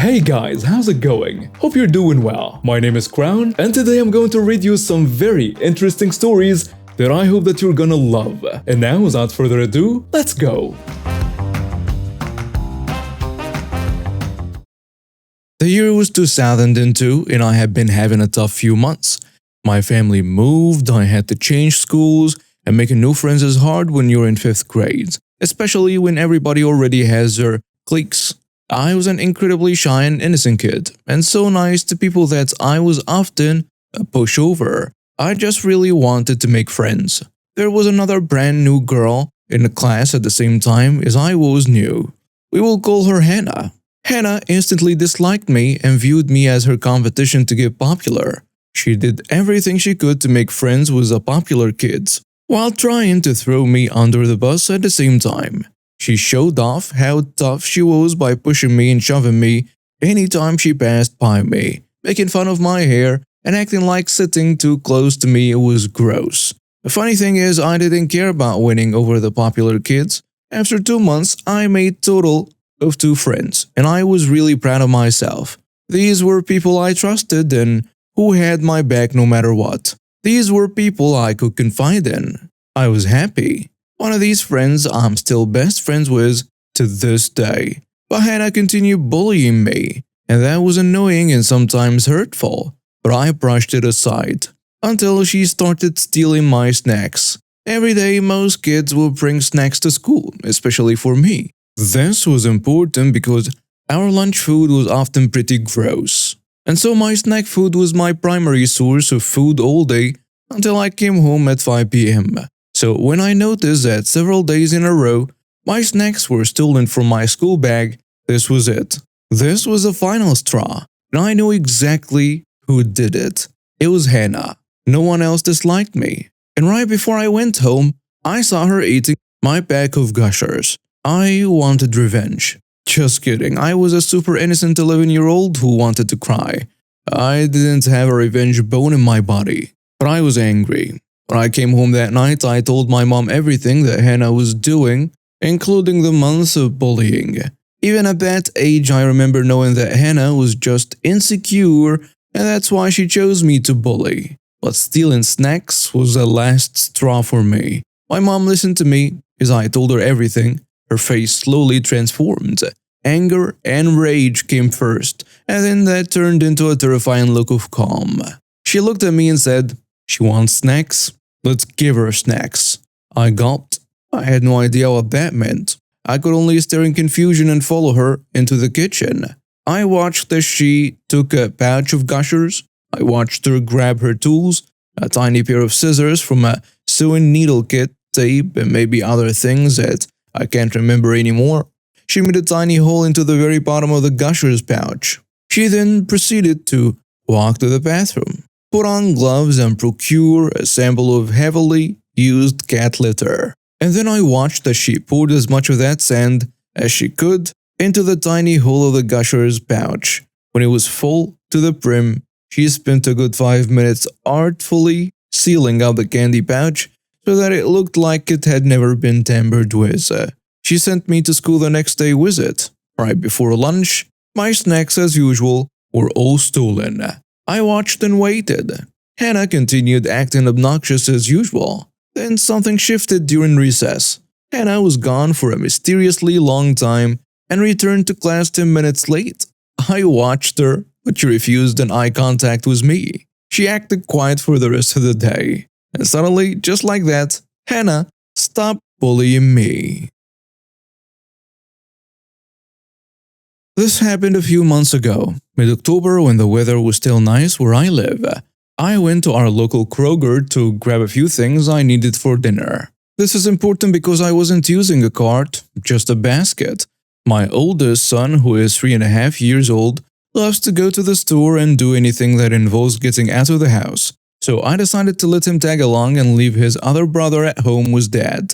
Hey guys, how's it going? Hope you're doing well. My name is Crown, and today I'm going to read you some very interesting stories that I hope that you're gonna love. And now, without further ado, let's go! The year was 2002 and I had been having a tough few months. My family moved, I had to change schools, and making new friends is hard when you're in 5th grade, especially when everybody already has their cliques. I was an incredibly shy and innocent kid, and so nice to people that I was often a pushover. I just really wanted to make friends. There was another brand new girl in the class at the same time as I was new. We will call her Hannah. Hannah instantly disliked me and viewed me as her competition to get popular. She did everything she could to make friends with the popular kids, while trying to throw me under the bus at the same time. She showed off how tough she was by pushing me and shoving me anytime she passed by me, making fun of my hair and acting like sitting too close to me was gross. The funny thing is, I didn't care about winning over the popular kids. After 2 months, I made total of 2 friends, and I was really proud of myself. These were people I trusted and who had my back no matter what. These were people I could confide in. I was happy. One of these friends I'm still best friends with to this day. But Hannah continued bullying me, and that was annoying and sometimes hurtful. But I brushed it aside until she started stealing my snacks. Every day most kids would bring snacks to school, especially for me. This was important because our lunch food was often pretty gross. And so my snack food was my primary source of food all day until I came home at 5 p.m. So when I noticed that several days in a row, my snacks were stolen from my school bag, this was it. This was the final straw, and I knew exactly who did it. It was Hannah. No one else disliked me. And right before I went home, I saw her eating my pack of Gushers. I wanted revenge. Just kidding, I was a super innocent 11-year-old who wanted to cry. I didn't have a revenge bone in my body, but I was angry. When I came home that night, I told my mom everything that Hannah was doing, including the months of bullying. Even at that age, I remember knowing that Hannah was just insecure, and that's why she chose me to bully. But stealing snacks was the last straw for me. My mom listened to me as I told her everything. Her face slowly transformed. Anger and rage came first, and then that turned into a terrifying look of calm. She looked at me and said, "She wants snacks? Let's give her snacks." I gulped. I had no idea what that meant. I could only stare in confusion and follow her into the kitchen. I watched as she took a pouch of Gushers. I watched her grab her tools, a tiny pair of scissors from a sewing needle kit, tape, and maybe other things that I can't remember anymore. She made a tiny hole into the very bottom of the Gushers pouch. She then proceeded to walk to the bathroom, put on gloves, and procure a sample of heavily used cat litter. And then I watched as she poured as much of that sand as she could into the tiny hole of the Gushers pouch. When it was full to the brim, she spent a good 5 minutes artfully sealing up the candy pouch so that it looked like it had never been tampered with. She sent me to school the next day with it. Right before lunch, my snacks as usual were all stolen. I watched and waited. Hannah continued acting obnoxious as usual. Then something shifted during recess. Hannah was gone for a mysteriously long time and returned to class 10 minutes late. I watched her, but she refused an eye contact with me. She acted quiet for the rest of the day. And suddenly, just like that, Hannah stopped bullying me. This happened a few months ago, mid-October when the weather was still nice where I live. I went to our local Kroger to grab a few things I needed for dinner. This is important because I wasn't using a cart, just a basket. My oldest son, who is 3.5 years old, loves to go to the store and do anything that involves getting out of the house. So I decided to let him tag along and leave his other brother at home with Dad.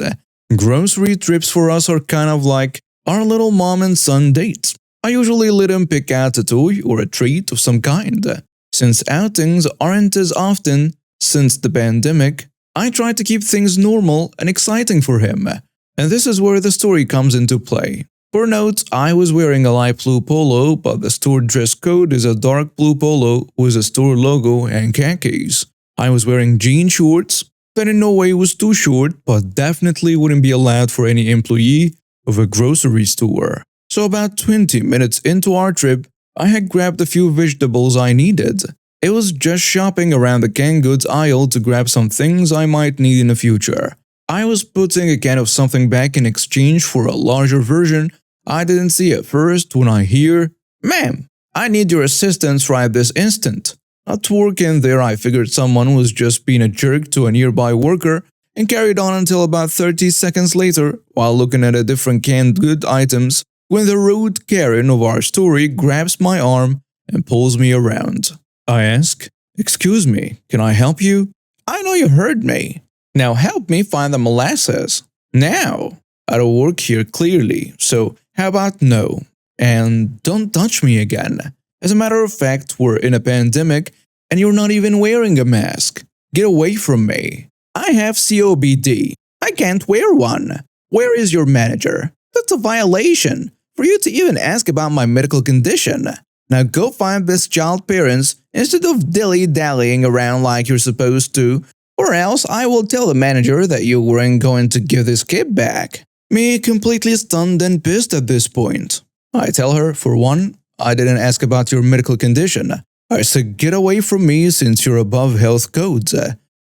Grocery trips for us are kind of like our little mom and son dates. I usually let him pick out a toy or a treat of some kind. Since outings aren't as often since the pandemic, I try to keep things normal and exciting for him. And this is where the story comes into play. For note, I was wearing a light blue polo, but the store dress code is a dark blue polo with a store logo and khakis. I was wearing jean shorts that in no way was too short, but definitely wouldn't be allowed for any employee of a grocery store. So about 20 minutes into our trip, I had grabbed a few vegetables I needed. It was just shopping around the canned goods aisle to grab some things I might need in the future. I was putting a can of something back in exchange for a larger version I didn't see at first when I hear, "Ma'am, I need your assistance right this instant." At work in there, I figured someone was just being a jerk to a nearby worker and carried on until about 30 seconds later while looking at a different canned good items when the rude Karen of our story grabs my arm and pulls me around. I ask, "Excuse me, can I help you?" "I know you heard me. Now help me find the molasses. Now." I don't work here clearly, so how about no? And don't touch me again. As a matter of fact, we're in a pandemic and you're not even wearing a mask. Get away from me. I have COPD. I can't wear one. Where is your manager? That's a violation for you to even ask about my medical condition. Now go find this child's parents instead of dilly-dallying around like you're supposed to, or else I will tell the manager that you weren't going to give this kid back. Me completely stunned and pissed at this point. I tell her, for one, I didn't ask about your medical condition. I said get away from me since you're above health codes.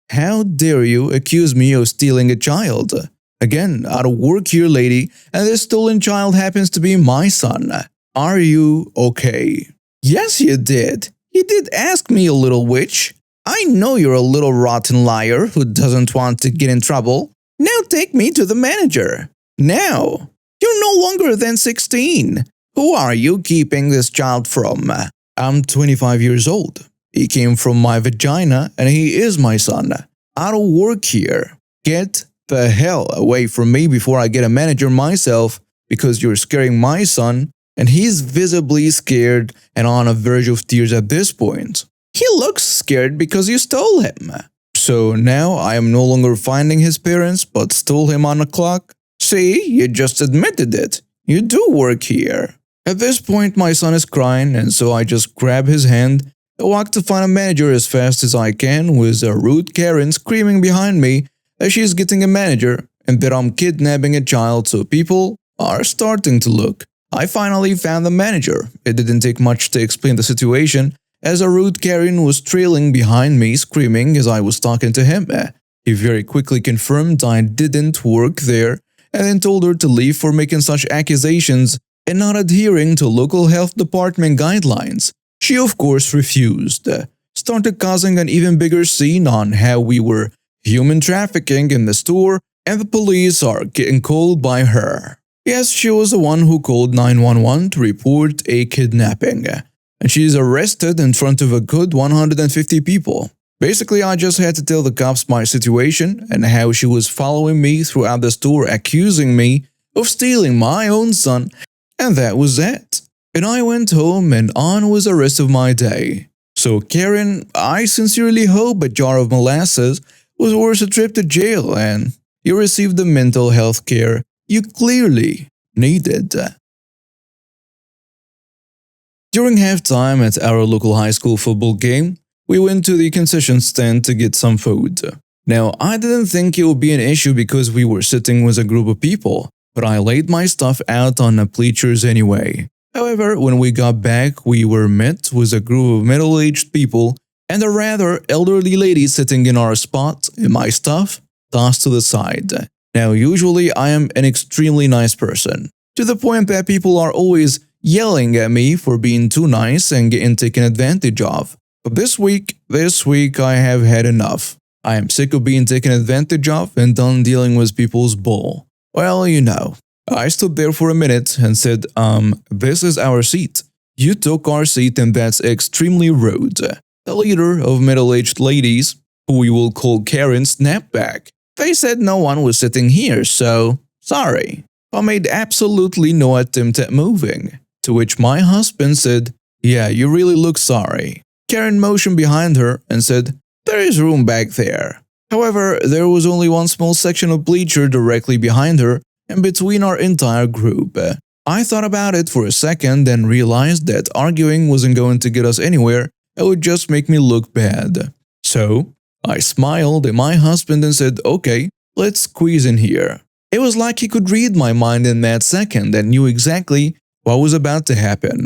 How dare you accuse me of stealing a child? Again, I don't work here, lady, and this stolen child happens to be my son. Are you okay? Yes, you did. You did ask me, a little witch. I know you're a little rotten liar who doesn't want to get in trouble. Now take me to the manager. Now, you're no longer than 16. Who are you keeping this child from? I'm 25 years old. He came from my vagina and he is my son. I don't work here. Get the hell away from me before I get a manager myself because you're scaring my son and he's visibly scared and on the verge of tears at this point. He looks scared because you stole him. So now I am no longer finding his parents but stole him on the clock? See, you just admitted it. You do work here. At this point, my son is crying, and so I just grab his hand and walk to find a manager as fast as I can with a rude Karen screaming behind me that she's getting a manager and that I'm kidnapping a child, so people are starting to look. I finally found the manager. It didn't take much to explain the situation as a rude Karen was trailing behind me screaming as I was talking to him. He very quickly confirmed I didn't work there and then told her to leave for making such accusations and not adhering to local health department guidelines. She of course refused, started causing an even bigger scene on how we were human trafficking in the store and the police are getting called by her. Yes, she was the one who called 911 to report a kidnapping, and she's arrested in front of a good 150 people. Basically, I just had to tell the cops my situation and how she was following me throughout the store accusing me of stealing my own son, and that was that. And I went home and on with the rest of my day. So Karen, I sincerely hope a jar of molasses was worth a trip to jail and you received the mental health care you clearly needed. During halftime at our local high school football game, we went to the concession stand to get some food. Now, I didn't think it would be an issue because we were sitting with a group of people, but I laid my stuff out on the bleachers anyway. However, when we got back, we were met with a group of middle-aged people and a rather elderly lady sitting in our spot and my stuff tossed to the side. Now, usually I am an extremely nice person, to the point that people are always yelling at me for being too nice and getting taken advantage of. But this week I have had enough. I am sick of being taken advantage of and done dealing with people's bull. Well, you know. I stood there for a minute and said, this is our seat. You took our seat and that's extremely rude. The leader of middle-aged ladies, who we will call Karen, snapped back. They said no one was sitting here, so sorry. I made absolutely no attempt at moving. To which my husband said, yeah, you really look sorry. Karen motioned behind her and said, there is room back there. However, there was only one small section of bleacher directly behind her and between our entire group. I thought about it for a second and realized that arguing wasn't going to get us anywhere, it would just make me look bad. So, I smiled at my husband and said, okay, let's squeeze in here. It was like he could read my mind in that second and knew exactly what was about to happen.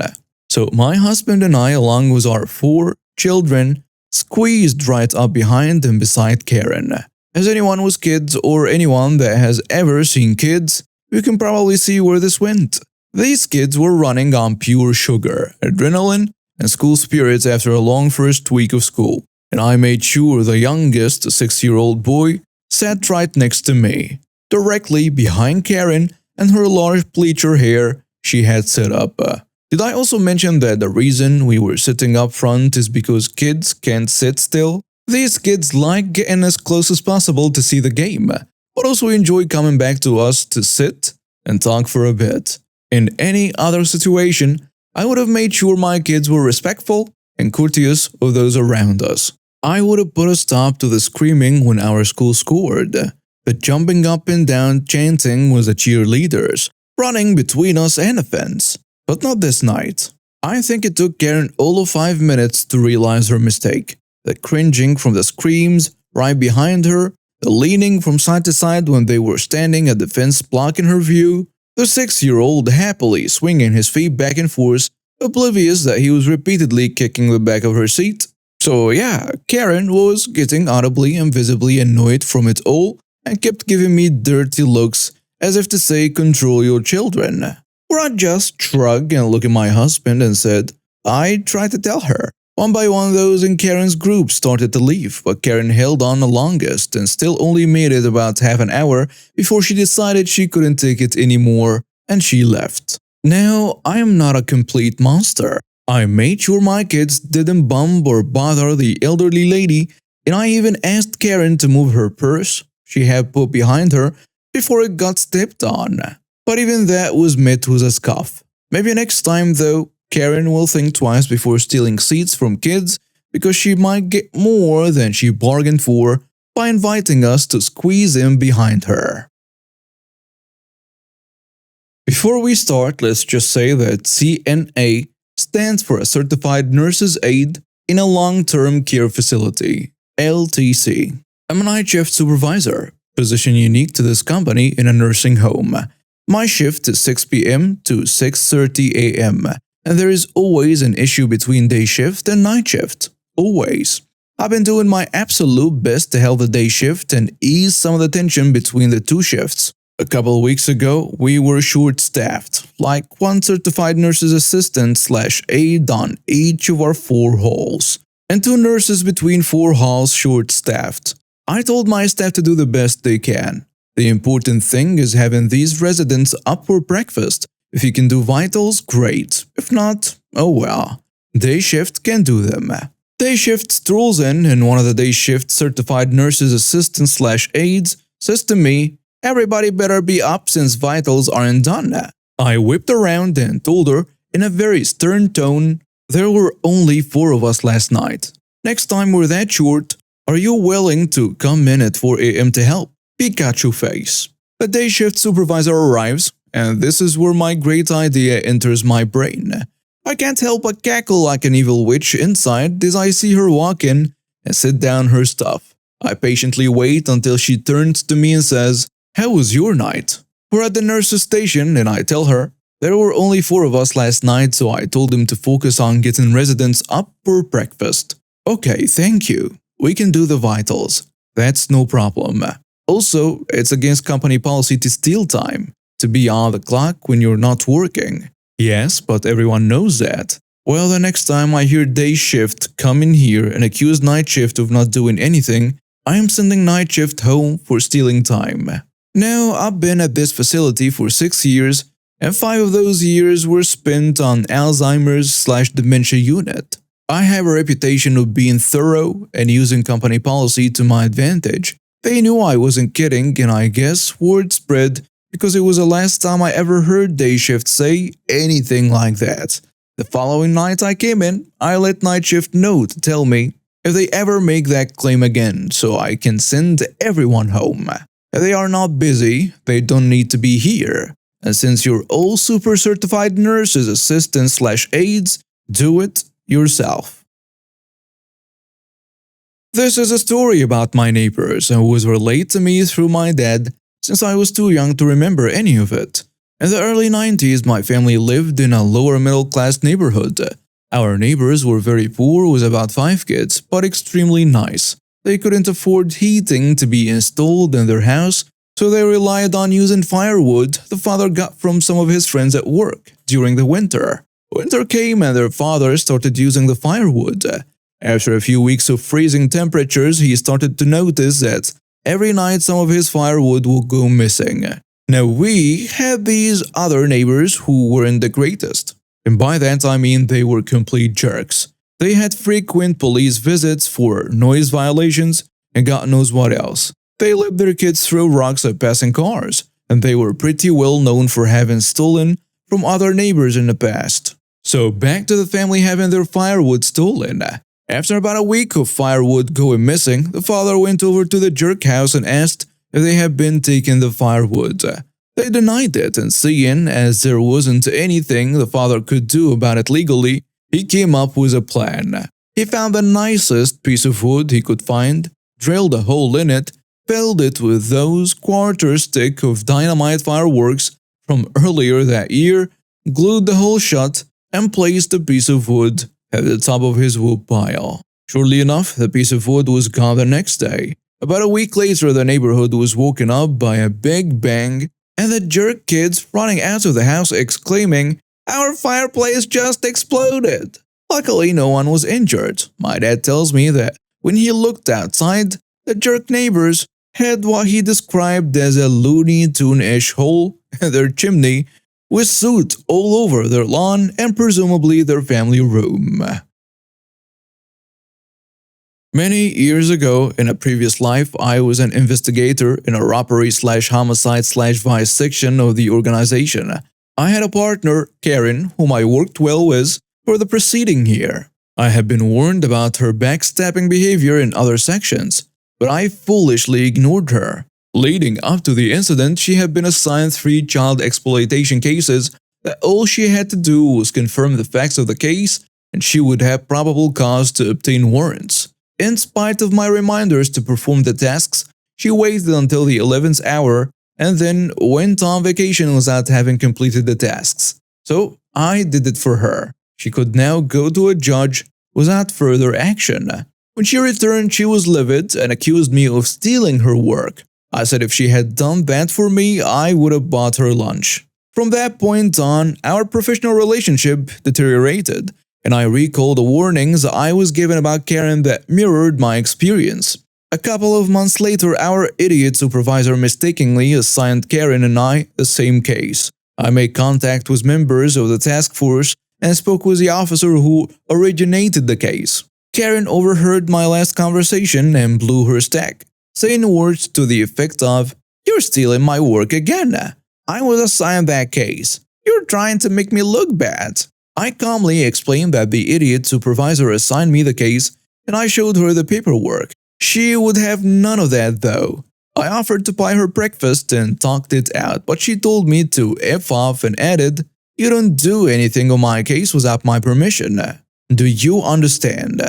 So my husband and I, along with our 4 children, squeezed right up behind and beside Karen. As anyone with kids or anyone that has ever seen kids, you can probably see where this went. These kids were running on pure sugar, adrenaline, and school spirits after a long first week of school, and I made sure the youngest, a 6-year-old boy, sat right next to me, directly behind Karen and her large pleated hair she had set up. Did I also mention that the reason we were sitting up front is because kids can't sit still? These kids like getting as close as possible to see the game, but also enjoy coming back to us to sit and talk for a bit. In any other situation, I would have made sure my kids were respectful and courteous of those around us. I would have put a stop to the screaming when our school scored, the jumping up and down chanting with the cheerleaders, running between us and the fence. But not this night. I think it took Karen all of 5 minutes to realize her mistake. The cringing from the screams right behind her, the leaning from side to side when they were standing at the fence blocking her view, the 6-year-old happily swinging his feet back and forth, oblivious that he was repeatedly kicking the back of her seat. So yeah, Karen was getting audibly and visibly annoyed from it all and kept giving me dirty looks as if to say control your children. Where I just shrugged and looked at my husband and said, I tried to tell her. One by one those in Karen's group started to leave, but Karen held on the longest and still only made it about half an hour before she decided she couldn't take it anymore and she left. Now, I am not a complete monster. I made sure my kids didn't bump or bother the elderly lady, and I even asked Karen to move her purse she had put behind her before it got stepped on. But even that was met with a scoff. Maybe next time though, Karen will think twice before stealing seats from kids because she might get more than she bargained for by inviting us to squeeze in behind her. Before we start, let's just say that CNA stands for a Certified Nurse's Aide in a Long-Term Care Facility, LTC. I'm a night shift supervisor, position unique to this company in a nursing home. My shift is 6 p.m. to 6:30 a.m. and there is always an issue between day shift and night shift. Always. I've been doing my absolute best to help the day shift and ease some of the tension between the 2 shifts. A couple of weeks ago, we were short-staffed, like 1 certified nurse's assistant/aide on each of our 4 halls, and 2 nurses between 4 halls short-staffed. I told my staff to do the best they can. The important thing is having these residents up for breakfast. If you can do vitals, great. If not, oh well. Day shift can do them. Day shift strolls in and one of the day shift certified nurses assistant/aides says to me, everybody better be up since vitals aren't done. I whipped around and told her in a very stern tone, there were only 4 of us last night. Next time we're that short, are you willing to come in at 4 a.m. to help? Pikachu face. The day shift supervisor arrives, and this is where my great idea enters my brain. I can't help but cackle like an evil witch inside as I see her walk in and sit down her stuff. I patiently wait until she turns to me and says, how was your night? We're at the nurse's station and I tell her, there were only 4 of us last night, so I told them to focus on getting residents up for breakfast. Okay, thank you. We can do the vitals. That's no problem. Also, it's against company policy to steal time, to be on the clock when you're not working. Yes, but everyone knows that. Well, the next time I hear day shift come in here and accuse night shift of not doing anything, I am sending night shift home for stealing time. Now, I've been at this facility for 6 years, and 5 of those years were spent on Alzheimer's/dementia unit. I have a reputation of being thorough and using company policy to my advantage. They knew I wasn't kidding, and I guess word spread because it was the last time I ever heard day shift say anything like that. The following night I came in, I let night shift know to tell me if they ever make that claim again so I can send everyone home. If they are not busy, they don't need to be here. And since you're all super certified nurses, assistants slash aides, do it yourself. This is a story about my neighbors who was relayed to me through my dad since I was too young to remember any of it. In the early 90s, my family lived in a lower middle class neighborhood. Our neighbors were very poor with about 5 kids, but extremely nice. They couldn't afford heating to be installed in their house, so they relied on using firewood the father got from some of his friends at work during the winter. Winter came and their father started using the firewood. After a few weeks of freezing temperatures, he started to notice that every night some of his firewood would go missing. Now we had these other neighbors who weren't the greatest. And by that I mean they were complete jerks. They had frequent police visits for noise violations and God knows what else. They let their kids throw rocks at passing cars, and they were pretty well known for having stolen from other neighbors in the past. So back to the family having their firewood stolen. After about a week of firewood going missing, the father went over to the jerk house and asked if they had been taking the firewood. They denied it, and seeing as there wasn't anything the father could do about it legally, he came up with a plan. He found the nicest piece of wood he could find, drilled a hole in it, filled it with those quarter stick of dynamite fireworks from earlier that year, glued the hole shut, and placed the piece of wood at the top of his wood pile. Surely enough, the piece of wood was gone the next day. About a week later, the neighborhood was woken up by a big bang and the jerk kids running out of the house exclaiming, "Our fireplace just exploded!" Luckily, no one was injured. My dad tells me that when he looked outside, the jerk neighbors had what he described as a Looney Tune-ish hole in their chimney with soot all over their lawn and presumably their family room. Many years ago, in a previous life, I was an investigator in a robbery/homicide/vice section of the organization. I had a partner, Karen, whom I worked well with for the preceding year. I had been warned about her backstabbing behavior in other sections, but I foolishly ignored her. Leading up to the incident, she had been assigned 3 child exploitation cases that all she had to do was confirm the facts of the case and she would have probable cause to obtain warrants. In spite of my reminders to perform the tasks, she waited until the 11th hour and then went on vacation without having completed the tasks. So I did it for her. She could now go to a judge without further action. When she returned, she was livid and accused me of stealing her work. I said if she had done that for me, I would have bought her lunch. From that point on, our professional relationship deteriorated, and I recalled the warnings I was given about Karen that mirrored my experience. A couple of months later, our idiot supervisor mistakenly assigned Karen and I the same case. I made contact with members of the task force and spoke with the officer who originated the case. Karen overheard my last conversation and blew her stack, saying words to the effect of, "You're stealing my work again. I was assigned that case. You're trying to make me look bad." I calmly explained that the idiot supervisor assigned me the case and I showed her the paperwork. She would have none of that though. I offered to buy her breakfast and talked it out, but she told me to F off and added, "You don't do anything on my case without my permission. Do you understand?"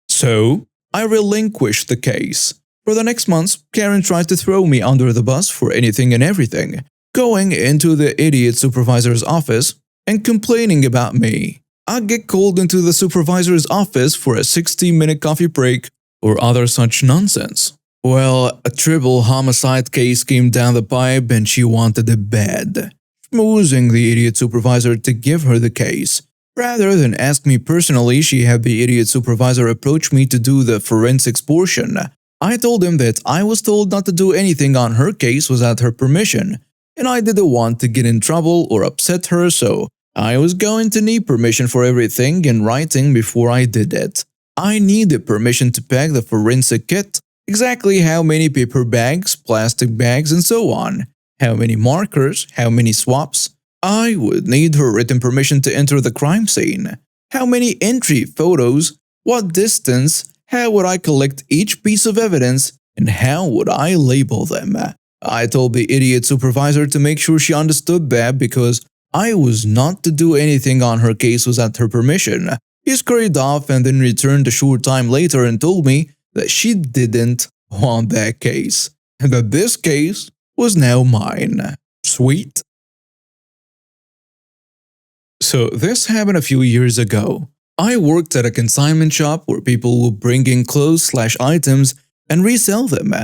So, I relinquished the case. For the next months, Karen tried to throw me under the bus for anything and everything, going into the idiot supervisor's office and complaining about me. I'd get called into the supervisor's office for a 60-minute coffee break or other such nonsense. Well, a triple homicide case came down the pipe and she wanted it bad, schmoozing the idiot supervisor to give her the case. Rather than ask me personally, she had the idiot supervisor approach me to do the forensics portion. I told him that I was told not to do anything on her case without her permission, and I didn't want to get in trouble or upset her, so I was going to need permission for everything in writing before I did it. I needed permission to pack the forensic kit, exactly how many paper bags, plastic bags, and so on, how many markers, how many swabs. I would need her written permission to enter the crime scene, how many entry photos, what distance, how would I collect each piece of evidence, and how would I label them. I told the idiot supervisor to make sure she understood that because I was not to do anything on her case without her permission. He scurried off and then returned a short time later and told me that she didn't want that case, and that this case was now mine. Sweet. So this happened a few years ago. I worked at a consignment shop where people would bring in clothes/items and resell them.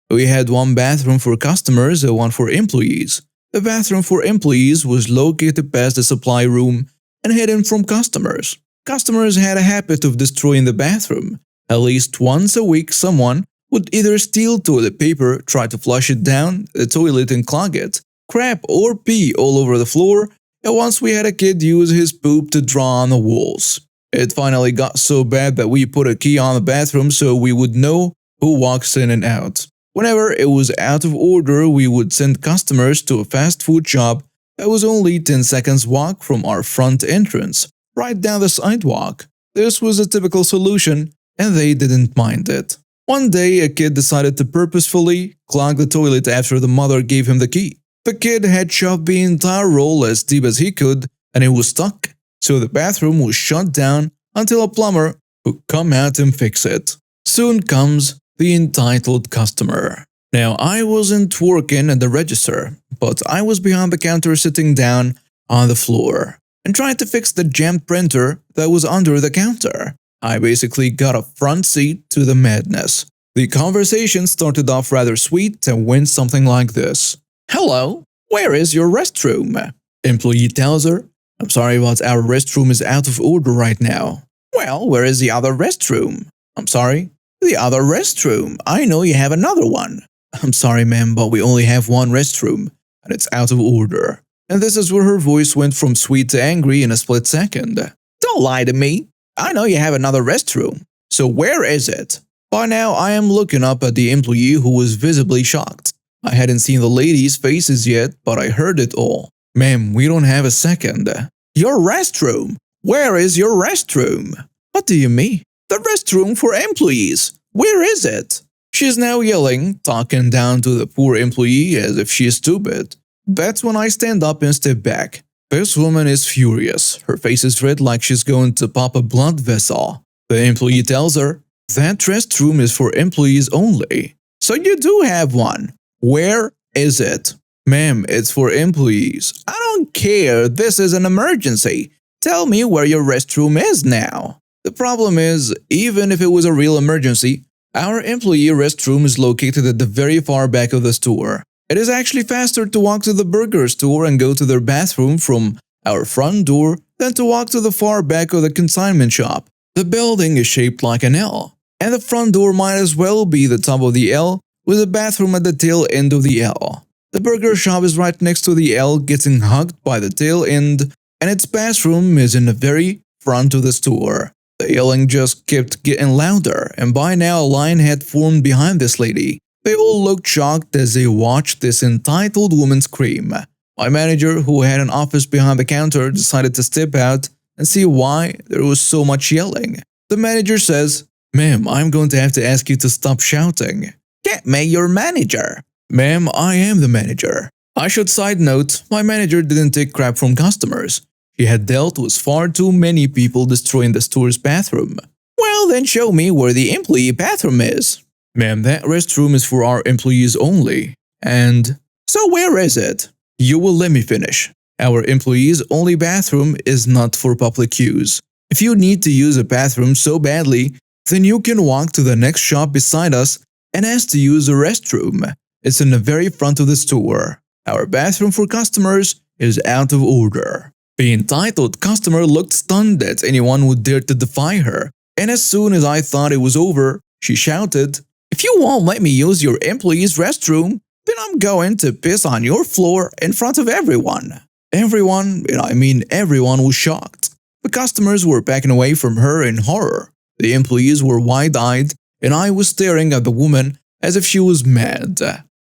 We had one bathroom for customers and one for employees. The bathroom for employees was located past the supply room and hidden from customers. Customers had a habit of destroying the bathroom. At least once a week, someone would either steal toilet paper, try to flush it down the toilet and clog it, crap or pee all over the floor, and once we had a kid use his poop to draw on the walls. It finally got so bad that we put a key on the bathroom so we would know who walks in and out. Whenever it was out of order, we would send customers to a fast food shop that was only 10 seconds walk from our front entrance, right down the sidewalk. This was a typical solution, and they didn't mind it. One day, a kid decided to purposefully clog the toilet after the mother gave him the key. The kid had shoved the entire roll as deep as he could, and it was stuck, so the bathroom was shut down until a plumber would come out and fix it. Soon comes the entitled customer. Now, I wasn't working at the register, but I was behind the counter sitting down on the floor and trying to fix the jammed printer that was under the counter. I basically got a front seat to the madness. The conversation started off rather sweet and went something like this. "Hello, where is your restroom?" Employee tells her, "I'm sorry, but our restroom is out of order right now." "Well, where is the other restroom?" "I'm sorry." "The other restroom. I know you have another one." "I'm sorry, ma'am, but we only have one restroom, and it's out of order." And this is where her voice went from sweet to angry in a split second. "Don't lie to me. I know you have another restroom. So where is it?" By now, I am looking up at the employee who was visibly shocked. I hadn't seen the ladies' faces yet, but I heard it all. "Ma'am, we don't have a second." "Your restroom? Where is your restroom?" "What do you mean?" "The restroom for employees. Where is it?" She's now yelling, talking down to the poor employee as if she is stupid. That's when I stand up and step back. This woman is furious. Her face is red like she's going to pop a blood vessel. The employee tells her, "That restroom is for employees only." "So you do have one. Where is it?" "Ma'am, it's for employees." "I don't care. This is an emergency. Tell me where your restroom is now." The problem is, even if it was a real emergency, our employee restroom is located at the very far back of the store. It is actually faster to walk to the burger store and go to their bathroom from our front door than to walk to the far back of the consignment shop. The building is shaped like an L, and the front door might as well be the top of the L with a bathroom at the tail end of the L. The burger shop is right next to the L, getting hugged by the tail end, and its bathroom is in the very front of the store. The yelling just kept getting louder, and by now a line had formed behind this lady. They all looked shocked as they watched this entitled woman scream. My manager, who had an office behind the counter, decided to step out and see why there was so much yelling. The manager says, "Ma'am, I'm going to have to ask you to stop shouting." "Get me your manager." "Ma'am, I am the manager." I should side note, my manager didn't take crap from customers. She had dealt with far too many people destroying the store's bathroom. "Well, then show me where the employee bathroom is." "Ma'am, that restroom is for our employees only." And, "So where is it?" "You will let me finish. Our employees' only bathroom is not for public use. If you need to use a bathroom so badly, then you can walk to the next shop beside us and ask to use the restroom. It's in the very front of the store. Our bathroom for customers is out of order." The entitled customer looked stunned that anyone would dare to defy her, and as soon as I thought it was over, she shouted, "If you won't let me use your employee's restroom, then I'm going to piss on your floor in front of everyone." Everyone, and I mean everyone, was shocked. The customers were backing away from her in horror. The employees were wide-eyed, and I was staring at the woman as if she was mad.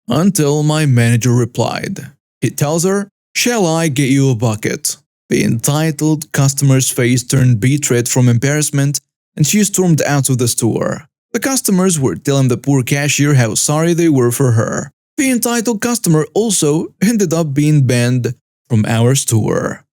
Until my manager replied. He tells her, "Shall I get you a bucket?" The entitled customer's face turned beet red from embarrassment, and she stormed out of the store. The customers were telling the poor cashier how sorry they were for her. The entitled customer also ended up being banned from our store.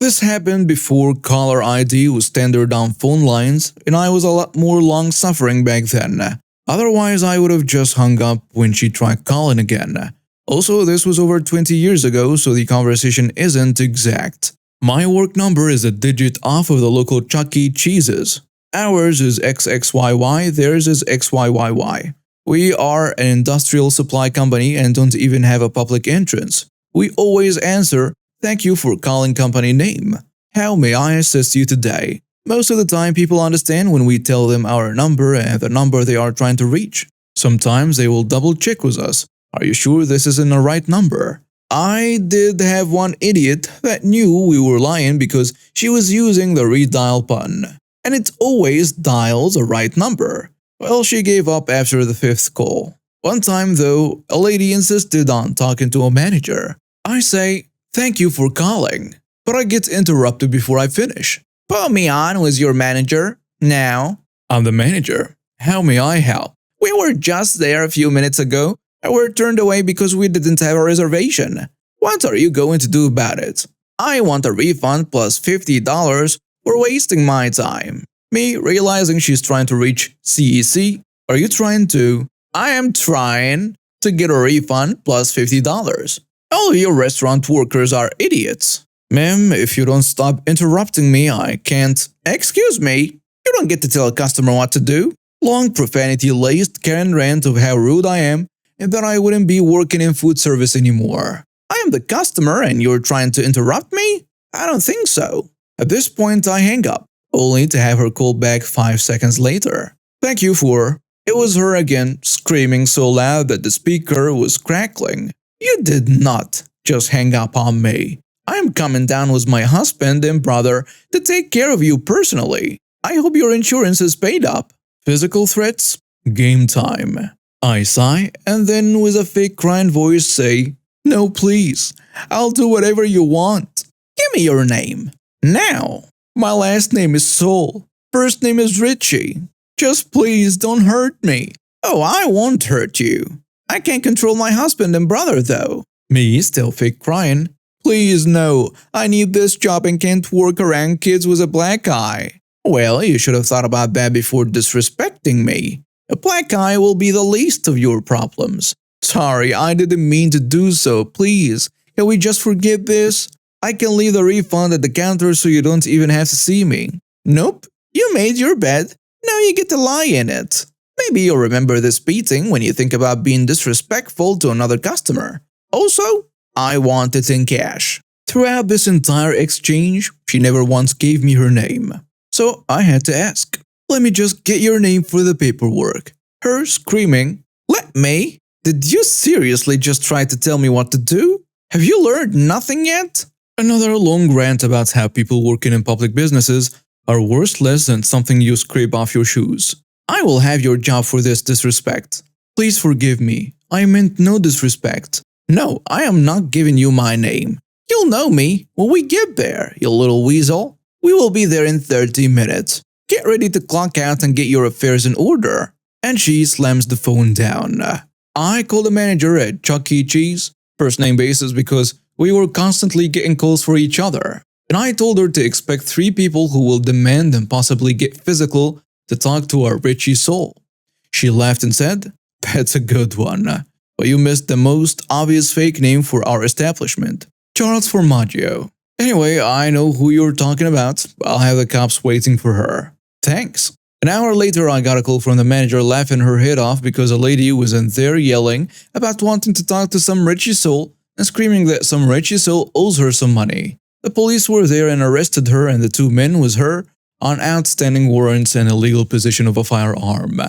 This happened before caller ID was standard on phone lines, and I was a lot more long-suffering back then. Otherwise, I would have just hung up when she tried calling again. Also, this was over 20 years ago, so the conversation isn't exact. My work number is a digit off of the local Chuck E. Cheese's. Ours is XXYY, theirs is XYYY. We are an industrial supply company and don't even have a public entrance. We always answer, "Thank you for calling company name. How may I assist you today?" Most of the time, people understand when we tell them our number and the number they are trying to reach. Sometimes they will double check with us. "Are you sure this isn't the right number?" I did have one idiot that knew we were lying because she was using the redial button, and it always dials the right number. Well, she gave up after the 5th call. One time though, a lady insisted on talking to a manager. I say, "Thank you for calling," but I get interrupted before I finish. "Put me on with your manager, now." "I'm the manager. How may I help?" "We were just there a few minutes ago. And were turned away because we didn't have a reservation. What are you going to do about it?" "I want a refund plus $50 for wasting my time." Me realizing she's trying to reach CEC. "Are you trying to?" "I am trying to get a refund plus $50. All of your restaurant workers are idiots." "Ma'am, if you don't stop interrupting me, I can't." "Excuse me, you don't get to tell a customer what to do." Long profanity-laced Karen rant of how rude I am and that I wouldn't be working in food service anymore. "I am the customer and you're trying to interrupt me? I don't think so." At this point, I hang up, only to have her call back 5 seconds later. "Thank you for..." It was her again, screaming so loud that the speaker was crackling. "You did not just hang up on me. I am coming down with my husband and brother to take care of you personally. I hope your insurance is paid up." Physical threats? Game time. I sigh and then with a fake crying voice say, "No please, I'll do whatever you want." "Give me your name. Now." "My last name is Soul. First name is Richie. Just please don't hurt me." "Oh, I won't hurt you. I can't control my husband and brother though." Me still fake crying. "Please no, I need this job and can't work around kids with a black eye." "Well, you should have thought about that before disrespecting me. A black eye will be the least of your problems." "Sorry, I didn't mean to do so. Please, can we just forget this? I can leave the refund at the counter so you don't even have to see me." "Nope, you made your bed. Now you get to lie in it." Maybe you'll remember this beating when you think about being disrespectful to another customer. Also, I want it in cash. Throughout this entire exchange, she never once gave me her name. So I had to ask, "Let me just get your name for the paperwork." Her screaming, "Let me? Did you seriously just try to tell me what to do? Have you learned nothing yet?" Another long rant about how people working in public businesses are worthless and something you scrape off your shoes. "I will have your job for this disrespect. Please forgive me. I meant no disrespect. No, I am not giving you my name. You'll know me when we get there, you little weasel. We will be there in 30 minutes. Get ready to clock out and get your affairs in order." And she slams the phone down. I called the manager at Chuck E. Cheese, first name basis because we were constantly getting calls for each other. And I told her to expect 3 people who will demand and possibly get physical to talk to our Richie Soul. She laughed and said, "That's a good one. But you missed the most obvious fake name for our establishment. Charles Formaggio." "Anyway, I know who you're talking about. I'll have the cops waiting for her." "Thanks." An hour later, I got a call from the manager laughing her head off because a lady was in there yelling about wanting to talk to some Richie Soul and screaming that some Richie Soul owes her some money. The police were there and arrested her and the 2 men with her on outstanding warrants and illegal possession of a firearm.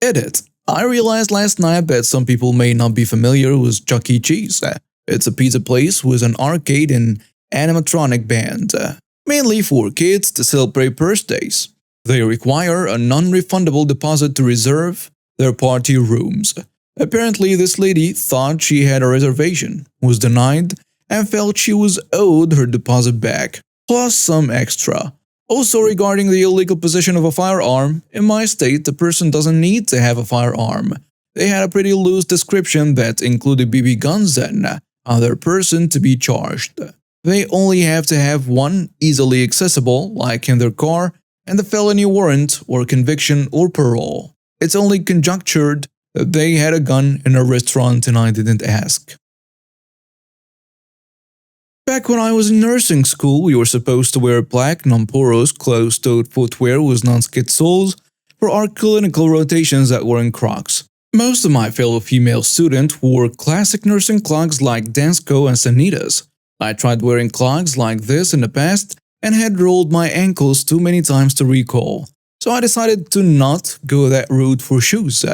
Edit. I realized last night that some people may not be familiar with Chuck E. Cheese. It's a pizza place with an arcade and animatronic band, mainly for kids to celebrate birthdays. They require a non-refundable deposit to reserve their party rooms. Apparently, this lady thought she had a reservation, was denied, and felt she was owed her deposit back, plus some extra. Also regarding the illegal possession of a firearm, in my state the person doesn't need to have a firearm. They had a pretty loose description that included BB guns and other person to be charged. They only have to have one easily accessible, like in their car, and the felony warrant or conviction or parole. It's only conjectured that they had a gun in a restaurant and I didn't ask. Back when I was in nursing school, we were supposed to wear black, non-porous, closed-toed footwear with non-skid soles for our clinical rotations that were in Crocs. Most of my fellow female students wore classic nursing clogs like Dansko and Sanitas. I tried wearing clogs like this in the past and had rolled my ankles too many times to recall, so I decided to not go that route for shoes.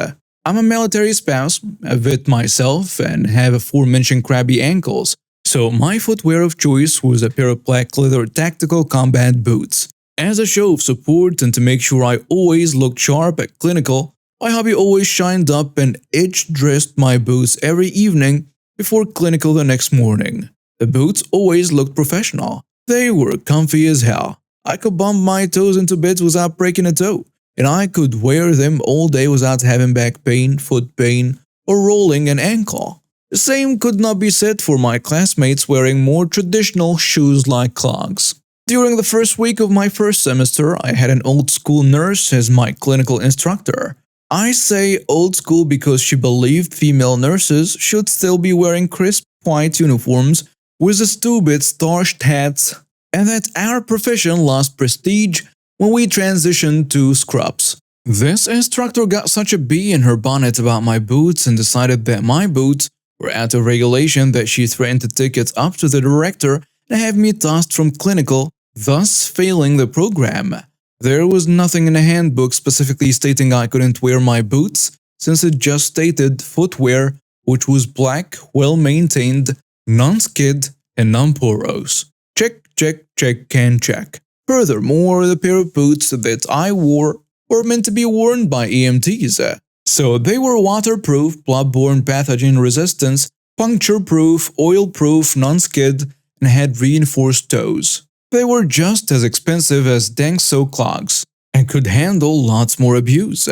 I'm a military spouse, a vet myself, and have aforementioned crabby ankles, so my footwear of choice was a pair of black leather tactical combat boots. As a show of support and to make sure I always looked sharp at clinical, my hubby always shined up and edge-dressed my boots every evening before clinical the next morning. The boots always looked professional. They were comfy as hell. I could bump my toes into beds without breaking a toe, and I could wear them all day without having back pain, foot pain, or rolling an ankle. The same could not be said for my classmates wearing more traditional shoes like clogs. During the first week of my first semester, I had an old school nurse as my clinical instructor. I say old school because she believed female nurses should still be wearing crisp white uniforms with the stupid starched hats, and that our profession lost prestige when we transitioned to scrubs. This instructor got such a bee in her bonnet about my boots and decided that my boots were out of regulation that she threatened to take it up to the director and have me tossed from clinical, thus failing the program. There was nothing in the handbook specifically stating I couldn't wear my boots, since it just stated footwear, which was black, well-maintained, non-skid, and non-porous. Check, check, check, and check. Furthermore, the pair of boots that I wore were meant to be worn by EMTs. So they were waterproof, bloodborne pathogen resistance, puncture-proof, oil-proof, non-skid, and had reinforced toes. They were just as expensive as Dansko clogs, and could handle lots more abuse.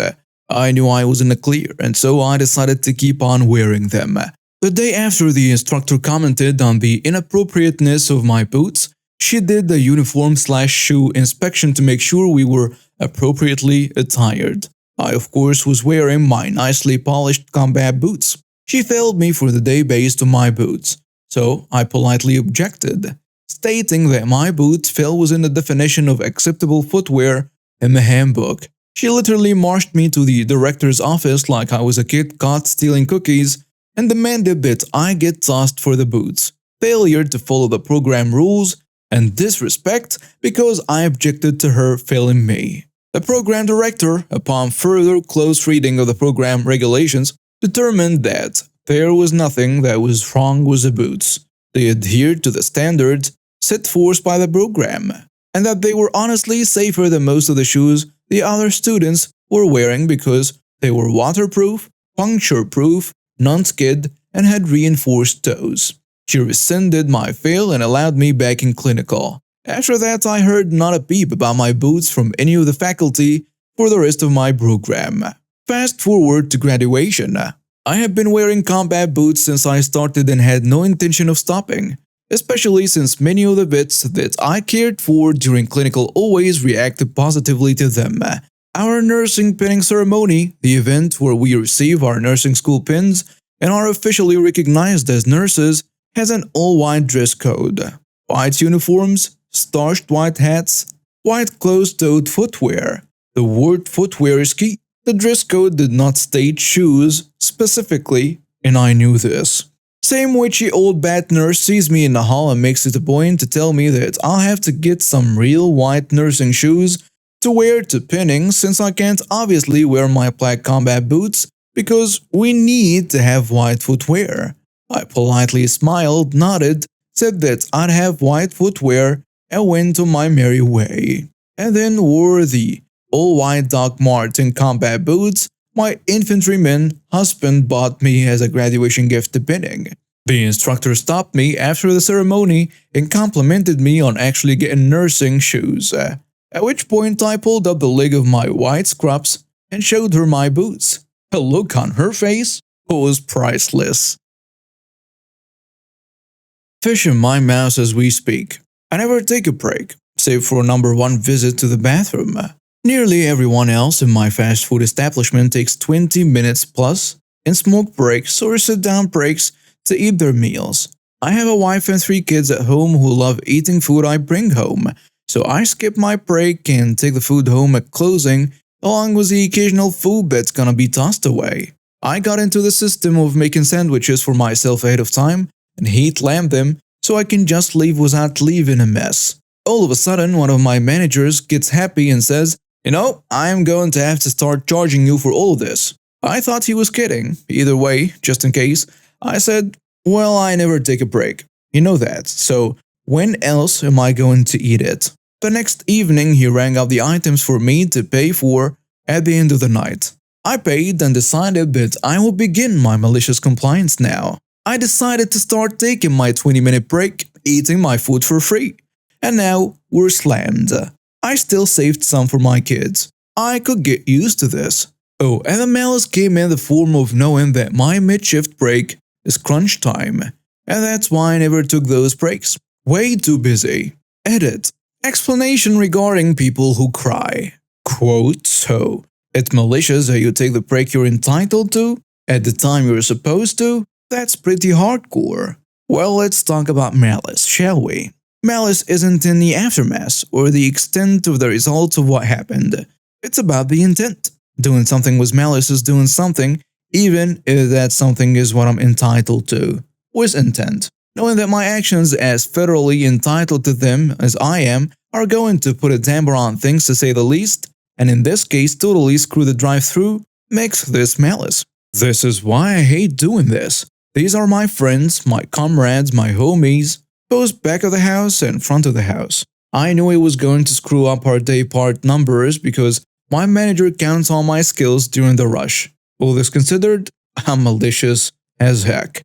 I knew I was in the clear, and so I decided to keep on wearing them. The day after the instructor commented on the inappropriateness of my boots, she did the uniform/shoe inspection to make sure we were appropriately attired. I, of course, was wearing my nicely polished combat boots. She failed me for the day based on my boots, so I politely objected, stating that my boots fell within the definition of acceptable footwear in the handbook. She literally marched me to the director's office like I was a kid caught stealing cookies and demanded that I get tossed for the boots, failure to follow the program rules, and disrespect because I objected to her failing me. The program director, upon further close reading of the program regulations, determined that there was nothing that was wrong with the boots. They adhered to the standards set forth by the program, and that they were honestly safer than most of the shoes the other students were wearing because they were waterproof, puncture-proof, non-skid, and had reinforced toes. She rescinded my fail and allowed me back in clinical. After that, I heard not a peep about my boots from any of the faculty for the rest of my program. Fast forward to graduation. I have been wearing combat boots since I started and had no intention of stopping, especially since many of the vets that I cared for during clinical always reacted positively to them. Our nursing pinning ceremony, the event where we receive our nursing school pins and are officially recognized as nurses, has an all-white dress code. White uniforms, starched white hats, white closed-toed footwear. The word footwear is key. The dress code did not state shoes specifically, and I knew this. Same witchy old bat nurse sees me in the hall and makes it a point to tell me that I'll have to get some real white nursing shoes to wear to pinning since I can't obviously wear my black combat boots because we need to have white footwear. I politely smiled, nodded, said that I'd have white footwear and went on my merry way, and then wore the all-white Doc Marten combat boots my infantryman husband bought me as a graduation gift to pinning. The instructor stopped me after the ceremony and complimented me on actually getting nursing shoes, at which point I pulled up the leg of my white scrubs and showed her my boots. The look on her face was priceless. Fish in my mouth as we speak. I never take a break, save for number one visit to the bathroom. Nearly everyone else in my fast food establishment takes 20 minutes plus in smoke breaks or sit-down breaks to eat their meals. I have a wife and 3 kids at home who love eating food I bring home, so I skip my break and take the food home at closing, along with the occasional food that's gonna be tossed away. I got into the system of making sandwiches for myself ahead of time and heat lamp them so I can just leave without leaving a mess. All of a sudden, one of my managers gets happy and says, I'm going to have to start charging you for all of this. I thought he was kidding. Either way, just in case, I said, well, I never take a break. You know that, so when else am I going to eat it? The next evening, he rang up the items for me to pay for at the end of the night. I paid and decided that I will begin my malicious compliance now. I decided to start taking my 20-minute break, eating my food for free. And now we're slammed. I still saved some for my kids. I could get used to this. Oh, and the malice came in the form of knowing that my mid-shift break is crunch time. And that's why I never took those breaks. Way too busy. Edit. Explanation regarding people who cry. Quote, so, it's malicious that you take the break you're entitled to at the time you're supposed to? That's pretty hardcore. Well, let's talk about malice, shall we? Malice isn't in the aftermath or the extent of the results of what happened. It's about the intent. Doing something with malice is doing something, even if that something is what I'm entitled to, with intent. Knowing that my actions, as federally entitled to them as I am, are going to put a damper on things to say the least, and in this case totally screw the drive-through, makes this malice. This is why I hate doing this. These are my friends, my comrades, my homies, both back of the house and front of the house. I knew it was going to screw up our day part numbers because my manager counts on my skills during the rush. All this considered, I'm malicious as heck.